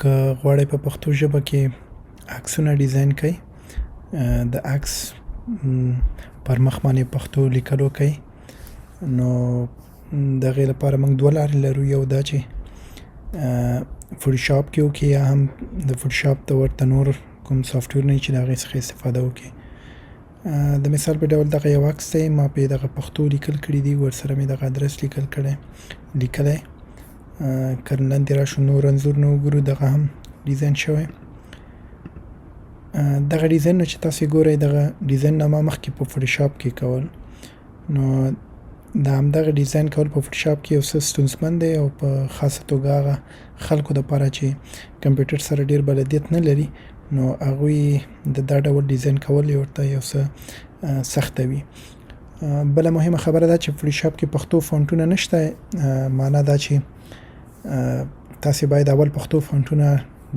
که غواړئ په پښتو ژبه کې عکسونه ډیزاین کړئ، د عکس پر مخ باندې پښتو لیکل وکړئ، نو د هغې لپاره موږ دوه لارې لرو. یو دا چې فوټوشاپ کې وکړئ، یا هم د فوټوشاپ ته ورته نور کوم سافټویرونه چې د هغې څخه استفاده وکړئ. د مثال په ډول دغه یو عکس دی، ما پې دغه پښتو لیکل کړي دي، ورسره مې دغه ادرس لیکلی. که لاندې راشو نور انځورونه وګورو، دغه هم ډیزاین شوی. دغه ډیزاینونه چې تاسې ګورئ، دغه ډیزاینونه ما مخکې په فوټوشاپ کې کول، نو د همدغه ډیزاین کول په فوټوشاپ کې یو څه ستونزمن دی، او په خاصه توګه هغه خلکو دپاره چې کمپیوټر سره ډېر بلدیت نه لري، نو هغوی د دا ډول ډیزاین کول ورته یو څه سخته وي. بله مهمه خبره دا چې فوټوشاپ کې پښتو فونټونه نشته. معنا دا چې تاسې باید اول پښتو فونټونه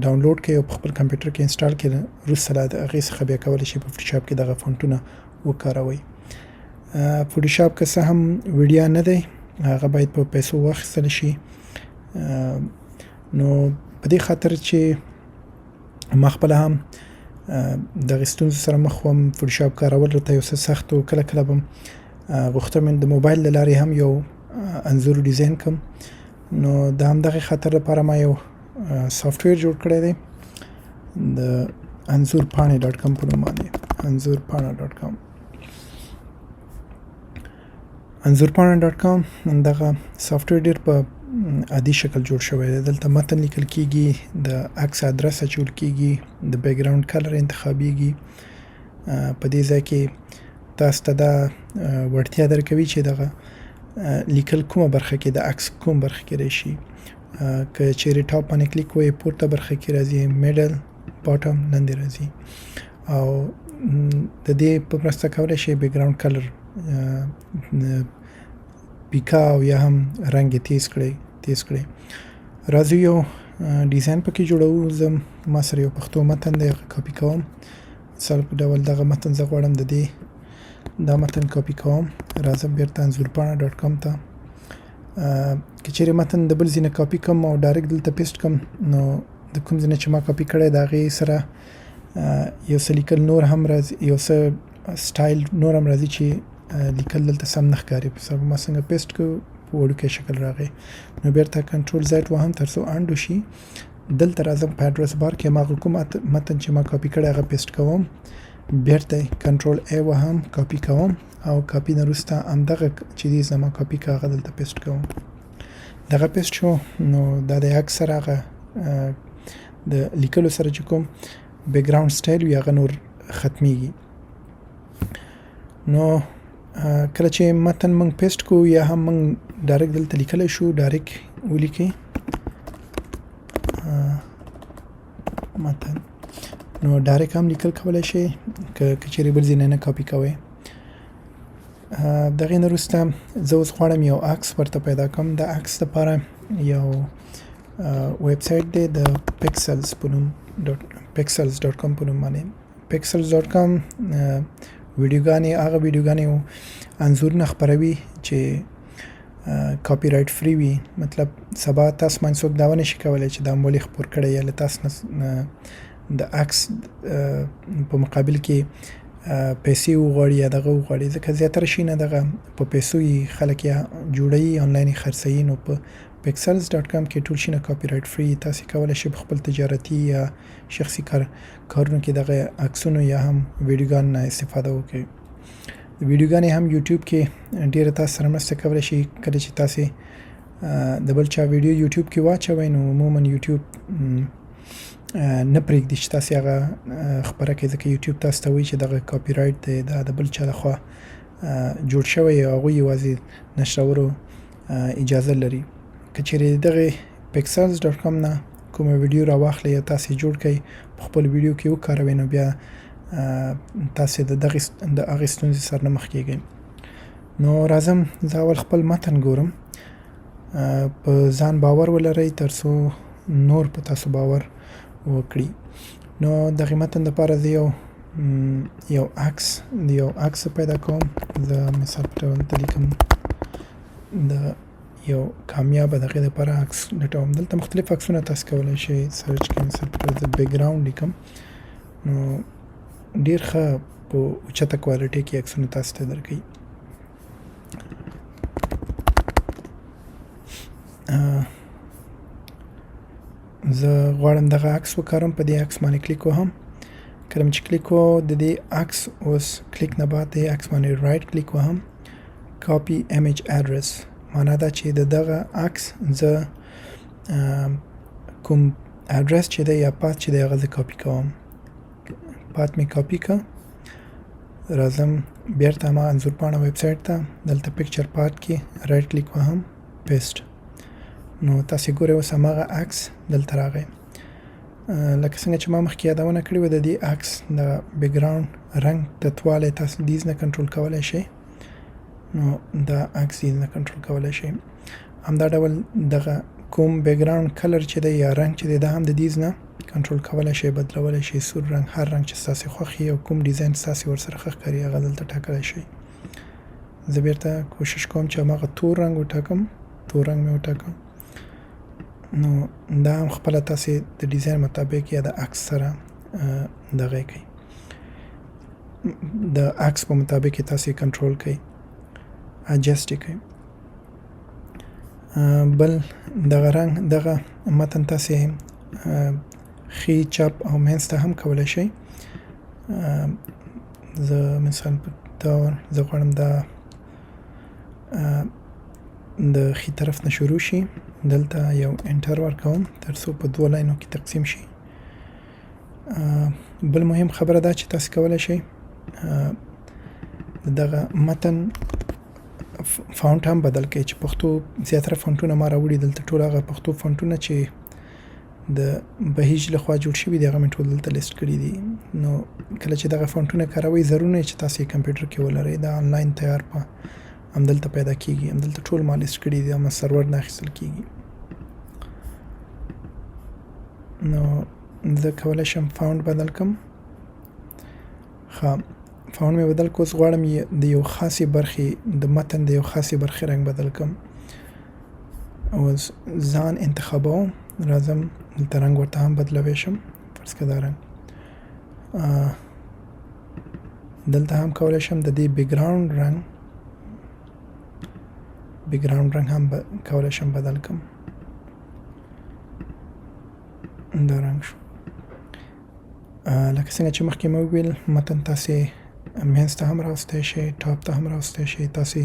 ډاونلوډ کړئ او په خپل کمپیوټر کې انسټال کړئ، وروسته له هغې څخه بیا کولی شئ په فوټوشاپ کې دغه فونټونه وکاروئ. فوټوشاپ که څه هم ویډیا نه دی، هغه باید په پیسو واخیستل شي. نو په دې خاطر چې ما خپله هم دغې ستونزو سره مخ وم، فوټوشاپ کارول راته یو څه سخت و. کله کله به غوښتم د موبایل له لارې هم یو انځور ډیزاین کړم، نو د همدغې خاطر لپاره ما یو سافټویر جوړ کړی دی د انځورپاڼې.com په نوم باندې. انځورپاڼه.com دغه سافټویر ډېر په عادي شکل جوړ شوی دی. دلته متن لیکل کېږي، د عکس ادرس اچول کېږي، د بیکګراوند کلر انتخابېږي. په دې ځای کې تاسو ته دا وړتیا درکوي چې دغه لیکل کومه برخه کې د عکس کوم برخه کې راشي. که چیرې ټاپ باندې کلیک ووایئ، پورته برخه کې راځي، میډل، باټم، لاندې راځي. او د دې په مرسته کولی شئ بیکګراوند کلر پیکا او یا هم رنګ یې تیز کړئ. راځو یو ډیزاین پکې جوړوو. ما سره یو پښتو متن دی، هغه کاپي کوم. مثال په ډول دغه متن زه غواړم دا متن کاپي کوم. راځم بیرته انځورپاڼه.com ته. که چیرې متن د بل ځای نه کاپي کړم او ډایرکټ دلته پیسټ کړم، نو د کوم ځای نه چې ما کاپي کړی د هغې سره یو څه لیکل نور هم راځي، یو څه سټایل نور هم راځي چې لیکل دلته سم نه ښکاري. ما څنګه پیسټ کړو، په وړوکی شکل راغی. نو بیرته کنټرول زیډ وهم تر څو انډ وشي. دلته راځم په اډرس بار کې هماغه کوم متن چې ما کاپي کړی هغه پیسټ کوم. بیرته کنټرول ای وهم، کاپي کوم، او کاپي نه وروسته همدغه چې دی زما کاپي که هغه دلته پیسټ کوم. دغه پیسټ شو. نو دا د عکس سره هغه د لیکلو سره چې کوم بیکګراوند سټایل وي هغه نور ختمیږي. نو کله چې متن موږ پیسټ کوو، یا هم موږ ډایرکټ دلته لیکلی شو، ډایرکټ ولیکئ متن. نو ډایرکټ هم لیکل کولی شئ، که چیرې بل ځای نه کاپي کوئ. دغې نه وروسته زه اوس غواړم یو عکس ورته پیدا کړم. د عکس دپاره یو ویبسایټ دی د pixels.com په نوم باندې. pixels.com هغه ویډیوګانې او انځورونه خپروي چې کاپي رایټ فری وي. مطلب سبا تاسو باندې څوک دعوه نشي کولی چې دا مولې خپور کړی، یا له تاسو نه د عکس په مقابل کې پیسې وغواړي یا دغه وغواړي، ځکه زیاتره شیونه دغه په پیسو یې خلک یا جوړوي، آنلاین یې خرڅوي. نو په pixels.com کې ټول شیونه کاپي رایټ فری. تاسې کولی شئ په خپل تجارتي یا شخصي کارونو کې دغه عکسونو یا هم ویډیوګانو نه استفاده وکړئ. ویډیوګانې هم یوټیوب کې ډېره تاسو سره مرسته کولی شي. کله چې تاسې د بل چا ویډیو یوټیوب کې واچوئ، نو عموما یوټیوب نه پرېږدي چې تاسې هغه خپره کړئ، ځکه یوټیوب تاسو ته وایي چې دغه کاپي رایټ دی، دا د بل چا لخوا جوړ شوی، او هغوی یوازې نشرولو اجازه لري. که چیرې دغې pixels.com نه کومه ویډیو راواخلئ یا تاسې جوړ کړئ، په خپل ویډیو کې وکاروئ، نو بیا تاسې د هغې ستونزې سره نه مخ کېږئ. نو راځم زه اول خپل متن ګورم. په ځان باور ولرئ تر څو نور په تاسو باور وکړي. نو دغې متن دپاره زه یو عکس پیدا کوم. زه مثال په ډول ته لیکم د یو کامیابه دغې دپاره عکس لټوم. دلته مختلف عکسونه تاسو کولی شئ سرچ کړئ. مثال په توګه زه بیکګراونډ لیکم نو ډېر ښه په اوچته کوالټۍ کې عکسونه تاسو ته درکوي. زه غواړم دغه عکس وکاروم. په دې عکس باندې کلیک وهم. کله چې کلیک وکړو د دې عکس اوس کلیک نه بعد د عکس باندې رایټ کلیک وهم. کاپي ایمیج اډرس معنا دا چې دغه عکس زه کوم اډرس چې دی یا پات چې دی هغه زه کاپي کوم. پات مې کاپي کړه. راځم بیرته ما انځور پاڼه ویب سایټ ته. دلته پکچر پات کې رایټ کلیک وهم پیسټ. نو تاسو ګورئ اوس هماغه عکس دلته راغی. لکه څنګه چې ما مخکې یادونه کړې وه د دې عکس د بیکګراونډ رنګ تتوالی تاسو دیز نه کنټرول کولی شئ. نو دا عکس دیز نه کنټرول کولی شئ. همدا ډول دغه کوم بیکګراونډ کلر چې دی یا رنګ چې دی دا هم د دیز نه کنټرول کولی شئ، بدلولی شئ. سور رنګ، هر رنګ چې ستاسې خوښ وي او کوم ډیزاین ستاسې ورسره ښه ښکاري هغه دلته ټاکلی شئ. زه بیرته کوشش کوم چې هماغه تور رنګ وټاکم. تور رنګ مې وټاکم. نو دا هم خپله تاسې د ډیزاین مطابق یا د عکس سره دغه یې کوئ، د عکس په مطابق یې تاسې کنټرول کوئ، اجسټ یې کوئ. بل دغه رنګ دغه متن تاسې ښي چپ او منځ ته هم کولی شئ. زه مثال په طور زه غواړم دا د ښي طرف نه شروع شي. دلته یو انټر ورکوم تر څو په دوه لاینو کې تقسیم شي. بل مهم خبره دا چې تاسو کولی شئ دغه متن فونټ هم بدل کړئ چې پښتو زیاتره فونټونه ما راوړي دلته ټول هغه پښتو فونټونه چې د بهیج لخوا جوړ شوي دي هغه مې ټول دلته لیست کړي دي. نو کله چې دغه فونټونه کاروئ ضرور نه چې تاسو یې کمپیوټر کې ولرئ. دا آنلاین تیار په همدلته پیدا کېږي. همدلته ټول ما لیست کړي دي، هم سرور نه اخیستل کېږي. نو زه کولی شم فونټ بدل کړم. ښه، فونټ مې بدل کړ. اوس غواړم د یو خاصې برخې د متن د یو خاصې برخې رنګ بدل کړم. اوس ځان انتخابوم. راځم دلته رنګ ورته هم بدلوی شم. فرض کړه دا رنګ دلته هم کولی شم د دې بیکګراونډ رنګ هم کولی شم بدل کړم. دا رنګ شو. لکه څنګه چې مخکې مې وویل متن تاسې منځ ته هم راوستی شئ، ټاپ ته هم راوستی شئ. تاسې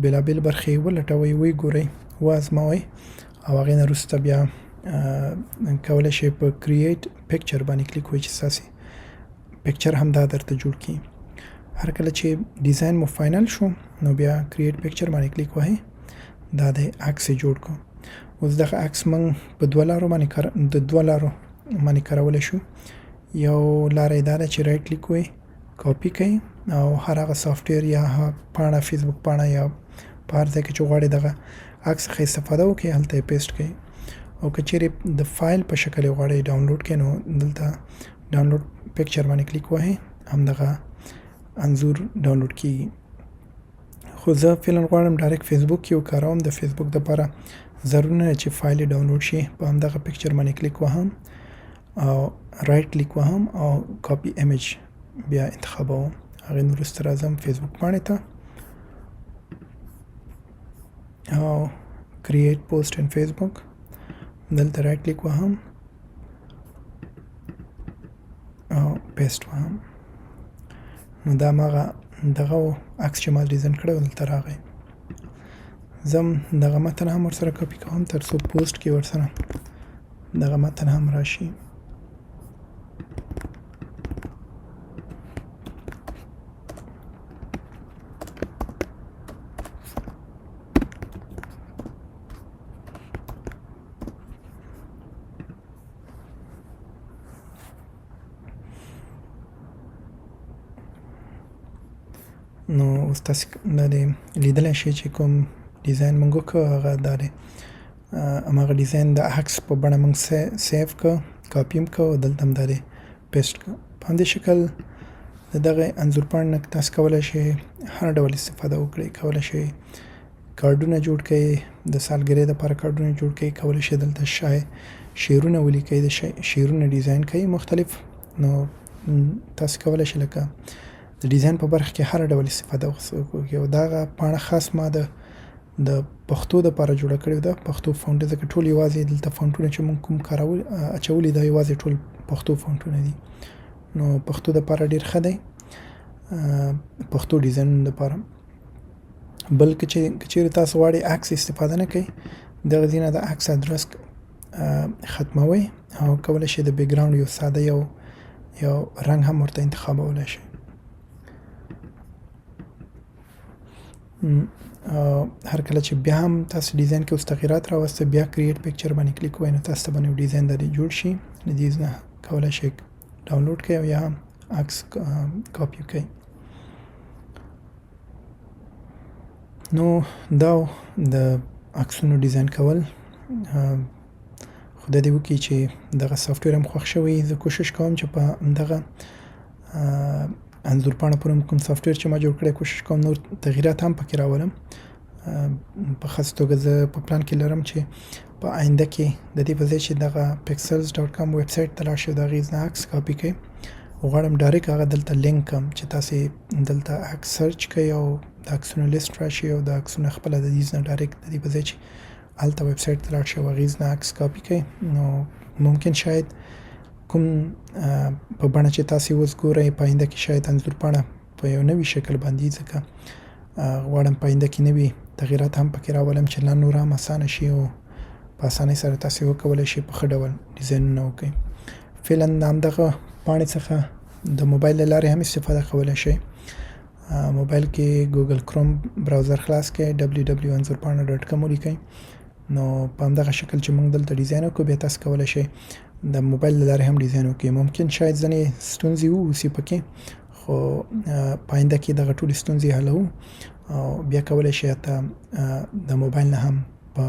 بېلابېل برخې ولټوئ، ویې ګورئ، وازموئ او هغې نه وروسته بیا کولی شئ په کرییټ پکچر باندې کلیک وکړئ چې ستاسې پکچر هم دا درته جوړ کړي. هر کله چې ډیزاین مو فاینل شو نو بیا کرییټ پکچر باندې کلیک وهئ. دا د عکس یې جوړ کړو. اوس دغه عکس موږ په دوه لارو باندې کارولی شو. یو لاره یې دا ده چې رایټ کلیک وئ، کاپي کړئ او هر هغه سافټویر یا پاڼه، فیسبوک پاڼه یا په هر ځای کې چې غواړئ دغه عکس څخه استفاده وکړئ هلته یې پیسټ کړئ. او که چیرې د فایل په شکل یې غواړئ ډاونلوډ کړئ نو دلته ډاونلوډ پکچر باندې کلیک وهئ، همدغه انځور ډاونلوډ کېږي. خو زه فعلا غواړم ډایرکټ فیسبوک کې وکاروم. د فیسبوک دپاره ضرور نه چې فایل یې ډاونلوډ شي. په همدغه پکچر باندې کلیک وهم او رایټ کلیک وهم او کاپي ایمیج بیا انتخابوم. هغې نه وروسته راځم فیسبوک پاڼې ته او کرییټ پوسټ ان فیسبوک. دلته رایټ کلیک وهم او پیسټ وهم. نو دا هماغه دغه عکس چې ما ډیزاین کړی و دلته راغی. زم دغه متن هم ورسره کاپي کوم تر څو پوسټ کې ورسره دغه متن هم راشي. نو اوس تاسې دا دی لیدلی شئ چې کوم ډیزاین موږ وکړو هغه دا دی. هماغه ډیزاین د عکس په بڼه موږ سیف کړو، کاپي هم کړو، دلته هم دا دی پیسټ کړو. په همدې شکل د دغه انځور پاڼې نه تاسو کولی شئ هر ډول استفاده وکړئ. کولی شئ کارډونه جوړ کړئ، د سالګرې دپاره کارډونه جوړ کړئ، کولی شئ دلته شعرونه ولیکئ، د شعرونه ډیزاین کړئ مختلف. نو تاسو کولی شئ لکه د ډیزاین په برخه کې هر ډول استفاده وکړئ. او دغه پاڼه خاص ما د پښتو دپاره جوړه کړې ده، پښتو فونټ، ځکه ټول یوازې دلته فونټونه چې موږ کوم کارول اچولي دا یوازې ټول پښتو فونټونه دي. نو پښتو دپاره ډېر ښه دی، پښتو ډیزاینونو دپاره. بل که چیرې تاسو غواړئ عکس استفاده نه کوئ، دغه ځای نه د عکس ادرس ختموئ او کولی شئ د بیکګراوند یو ساده یو رنګ هم ورته انتخابولی شئ. هر کله چې بیا هم تاسو ډیزاین کې اوس تغییرات راوسته، بیا کریټ پکچر باندې کلیک ووایئ، نو تاسو ته به نو ډیزاین د دې جوړ شي. د دې نه کولی شئ ډاونلوډ کړئ او یا هم عکس کاپي کړئ. نو دا د عکسونو ډیزاین کول. خدای دې وکړي چې دغه سافټویر هم خوښ شوی. زه کوشش کوم چې په دغه انځور پاڼه پورې کوم سافټویر چې ما جوړ کړی کوشش کوم نور تغییرات هم پکې راولم. په خاص توګه زه په پلان کې لرم چې په آینده کې د دې په ځای چې دغه pixels.com ویب سایټ ته لاړ شئ، د هغې نه عکس کاپي کړئ، غواړم ډایرکټ هغه دلته لینک کړم چې تاسې دلته عکس سرچ کړئ او د عکسونو لیست راشي او د عکسونه خپله د دې نه ډایرکټ د دې په ځای چې هلته ویب سایټ ته لاړ شئ او هغې نه عکس کاپي کړئ. نو ممکن شاید کوم په بڼه چې تاسې اوس ګورئ په آینده کې شاید انځور پاڼه په یو نوي شکل باندې، ځکه غواړم په آینده کې نوي تغییرات هم پکې راولم چې لا نور هم اسانه شي او په اسانۍ سره تاسې وکولی شئ په ښه ډول ډیزاینونه وکړئ. فعلا د همدغه پاڼې څخه د موبایل له لارې هم استفاده کولی شئ. موبایل کې ګوګل کروم براوزر خلاص کړئ، www.anzurpana.com ولیکئ، نو په همدغه شکل چې موږ دلته ډیزاین وکړو بیا تاسو کولی شئ د موبایل له لارې هم ډیزاین وکړئ. ممکن شاید ځینې ستونزې واوسي پکې، خو په آینده کې دغه ټولې ستونزې حلوو او بیا کولی شئ حتی د موبایل نه هم په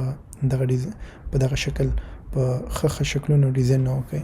دغه شکل په ښه شکلونو ډیزاین وکړئ.